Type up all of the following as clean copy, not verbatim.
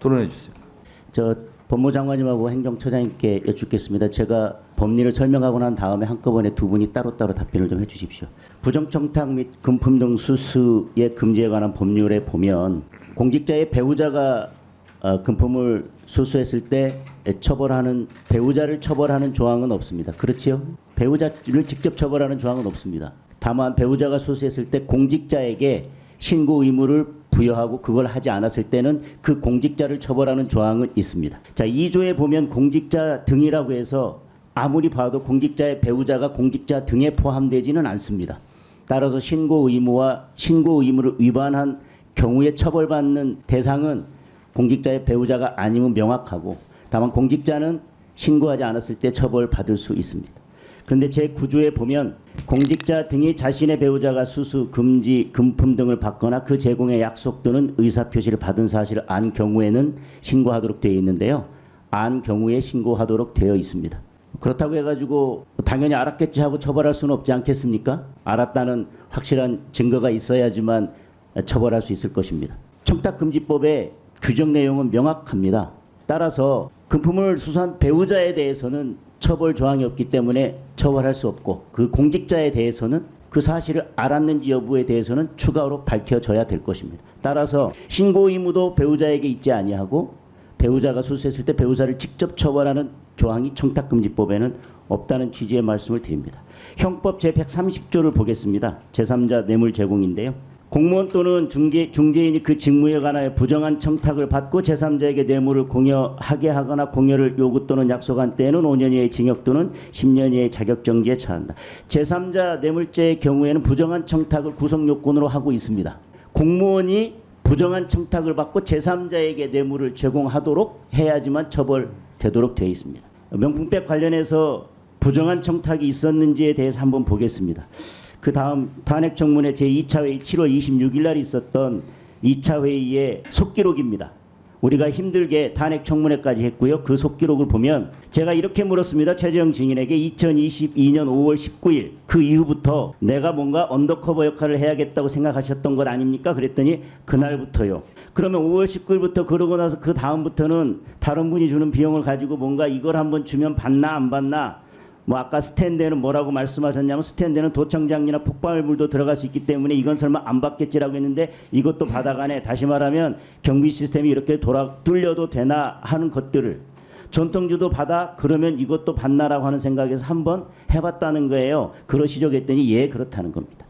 토론해 주세요. 저 법무장관님하고 행정처장님께 여쭙겠습니다. 제가 법리를 설명하고 난 다음에 한꺼번에 두 분이 따로따로 답변을 좀 해주십시오. 부정청탁 및 금품 등 수수의 금지에 관한 법률에 보면 공직자의 배우자가 금품을 수수했을 때 배우자를 처벌하는 조항은 없습니다. 그렇지요? 배우자를 직접 처벌하는 조항은 없습니다. 다만 배우자가 수수했을 때 공직자에게 신고 의무를 부여하고 그걸 하지 않았을 때는 그 공직자를 처벌하는 조항은 있습니다. 자, 2조에 보면 공직자 등이라고 해서 아무리 봐도 공직자의 배우자가 공직자 등에 포함되지는 않습니다. 따라서 신고 의무를 위반한 경우에 처벌받는 대상은 공직자의 배우자가 아니면 명확하고, 다만 공직자는 신고하지 않았을 때 처벌받을 수 있습니다. 그런데 제9조에 보면 공직자 등이 자신의 배우자가 수수, 금지, 금품 등을 받거나 그 제공의 약속 또는 의사표시를 받은 사실을 안 경우에는 신고하도록 되어 있는데요. 안 경우에 신고하도록 되어 있습니다. 그렇다고 해가지고 당연히 알았겠지 하고 처벌할 수는 없지 않겠습니까? 알았다는 확실한 증거가 있어야지만 처벌할 수 있을 것입니다. 청탁금지법의 규정 내용은 명확합니다. 따라서 금품을 수수한 배우자에 대해서는 처벌 조항이 없기 때문에 처벌할 수 없고, 그 공직자에 대해서는 그 사실을 알았는지 여부에 대해서는 추가로 밝혀져야 될 것입니다. 따라서 신고 의무도 배우자에게 있지 아니하고 배우자가 수수했을 때 배우자를 직접 처벌하는 조항이 청탁금지법에는 없다는 취지의 말씀을 드립니다. 형법 제130조를 보겠습니다. 제3자 뇌물 제공인데요. 공무원 또는 중개인이 그 직무에 관하여 부정한 청탁을 받고 제3자에게 뇌물을 공여하게 하거나 공여를 요구 또는 약속한 때에는 5년 이하의 징역 또는 10년 이하의 자격정지에 처한다. 제3자 뇌물죄의 경우에는 부정한 청탁을 구성요건으로 하고 있습니다. 공무원이 부정한 청탁을 받고 제3자에게 뇌물을 제공하도록 해야지만 처벌되도록 되어 있습니다. 명품백 관련해서 부정한 청탁이 있었는지에 대해서 한번 보겠습니다. 그 다음 탄핵청문회 제2차 회의 7월 26일 날 있었던 2차 회의의 속기록입니다. 우리가 힘들게 탄핵청문회까지 했고요. 그 속기록을 보면 제가 이렇게 물었습니다. 최재형 증인에게 2022년 5월 19일 그 이후부터 내가 뭔가 언더커버 역할을 해야겠다고 생각하셨던 것 아닙니까? 그랬더니 그날부터요. 그러면 5월 19일부터 그러고 나서 그 다음부터는 다른 분이 주는 비용을 가지고 뭔가 이걸 한번 주면 받나 안 받나, 뭐 아까 스탠드에는 뭐라고 말씀하셨냐면 스탠드에는 도청장비나 폭발물도 들어갈 수 있기 때문에 이건 설마 안 받겠지라고 했는데 이것도 받아가네. 다시 말하면 경비 시스템이 이렇게 뚫려도 되나 하는 것들을 전통주도 받아 그러면 이것도 받나라고 하는 생각에서 한번 해봤다는 거예요. 그러시죠? 했더니 예, 그렇다는 겁니다.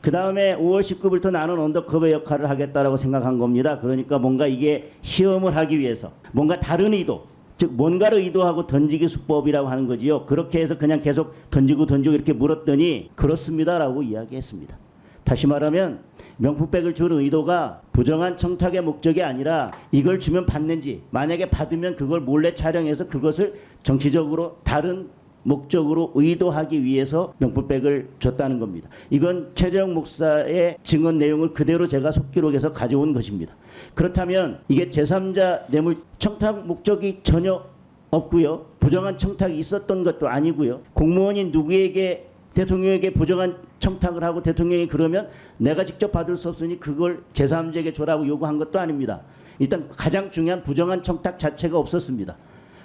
그 다음에 5월 19일부터 나는 언더커버 역할을 하겠다라고 생각한 겁니다. 그러니까 뭔가 이게 시험을 하기 위해서 뭔가 다른 의도, 즉 뭔가를 의도하고 던지기 수법이라고 하는 거지요. 그렇게 해서 그냥 계속 던지고 이렇게 물었더니 그렇습니다라고 이야기했습니다. 다시 말하면 명품백을 줄 의도가 부정한 청탁의 목적이 아니라 이걸 주면 받는지, 만약에 받으면 그걸 몰래 촬영해서 그것을 정치적으로 다른 목적으로 의도하기 위해서 명품백을 줬다는 겁니다. 이건 최재형 목사의 증언 내용을 그대로 제가 속기록에서 가져온 것입니다. 그렇다면 이게 제3자 뇌물 청탁 목적이 전혀 없고요. 부정한 청탁이 있었던 것도 아니고요. 공무원이 누구에게 대통령에게 부정한 청탁을 하고 대통령이 그러면 내가 직접 받을 수 없으니 그걸 제3자에게 줘라고 요구한 것도 아닙니다. 일단 가장 중요한 부정한 청탁 자체가 없었습니다.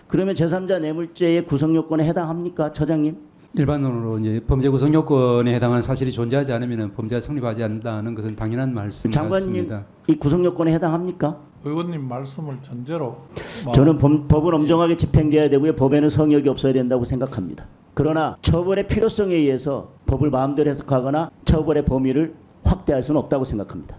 그러면 제3자 뇌물죄의 구성 요건에 해당합니까, 처장님? 일반적으로 이제 범죄 구성 요건에 해당하는 사실이 존재하지 않으면 범죄가 성립하지 않는다는 것은 당연한 말씀 장관님, 같습니다. 이 구성 요건에 해당합니까? 의원님 말씀을 전제로 저는 법은 엄정하게 집행돼야 되고요. 법에는 성역이 없어야 된다고 생각합니다. 그러나 처벌의 필요성에 의해서 법을 마음대로 해석하거나 처벌의 범위를 확대할 수는 없다고 생각합니다.